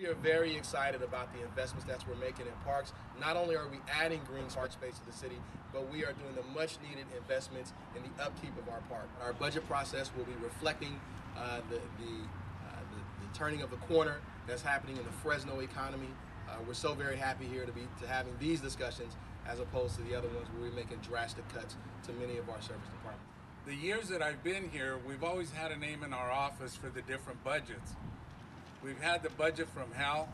We are very excited about the investments that we're making in parks. Not only are we adding green park space to the city, but we are doing the much needed investments in the upkeep of our park. Our budget process will be reflecting the turning of the corner that's happening in the Fresno economy. We're so very happy here to having these discussions as opposed to the other ones where we're making drastic cuts to many of our service departments. The years that I've been here, we've always had a name in our office for the different budgets. We've had the budget from hell.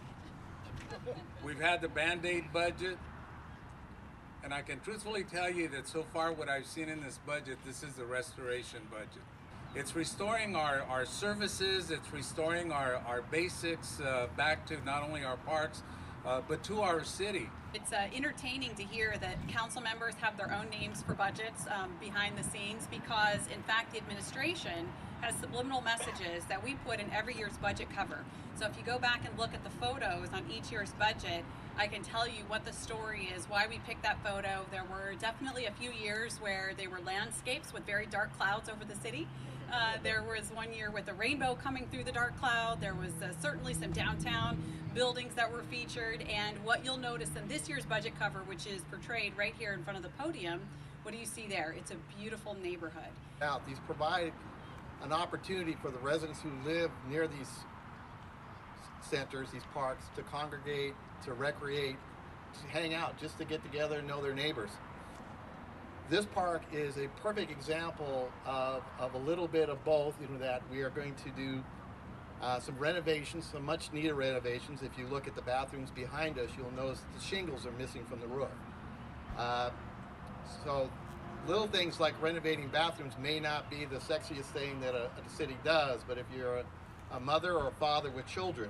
We've had the Band-Aid budget. And I can truthfully tell you that so far what I've seen in this budget, this is the restoration budget. It's restoring our services, it's restoring our basics back to not only our parks, but to our city. It's entertaining to hear that council members have their own names for budgets behind the scenes, because in fact the administration has subliminal messages that we put in every year's budget cover. So if you go back and look at the photos on each year's budget, I can tell you what the story is, why we picked that photo. There were definitely a few years where they were landscapes with very dark clouds over the city. There was one year with a rainbow coming through the dark cloud. There was certainly some downtown buildings that were featured. And what you'll notice in this year's budget cover, which is portrayed right here in front of the podium, what do you see there? It's a beautiful neighborhood. Now, these provide an opportunity for the residents who live near these centers, these parks, to congregate, to recreate, to hang out, just to get together and know their neighbors. This park is a perfect example of a little bit of both, in that we are going to do some renovations, some much needed renovations. If you look at the bathrooms behind us, you'll notice the shingles are missing from the roof. So little things like renovating bathrooms may not be the sexiest thing that a city does, but if you're a mother or a father with children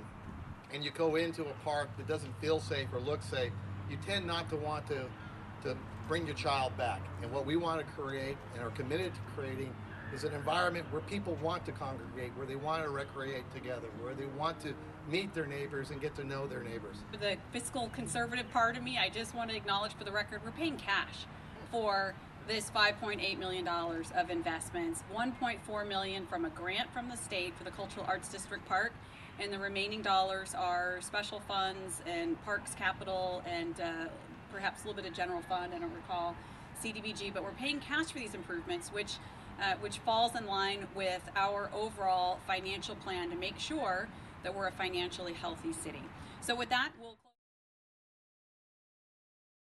and you go into a park that doesn't feel safe or look safe, you tend not to want to bring your child back. And what we want to create and are committed to creating is an environment where people want to congregate, where they want to recreate together, where they want to meet their neighbors and get to know their neighbors. For the fiscal conservative part of me, I just want to acknowledge for the record, we're paying cash for this $5.8 million of investments, $1.4 million from a grant from the state for the Cultural Arts District Park, and the remaining dollars are special funds and parks capital and perhaps a little bit of general fund, I don't recall, CDBG, but we're paying cash for these improvements, which falls in line with our overall financial plan to make sure that we're a financially healthy city. So with that, we'll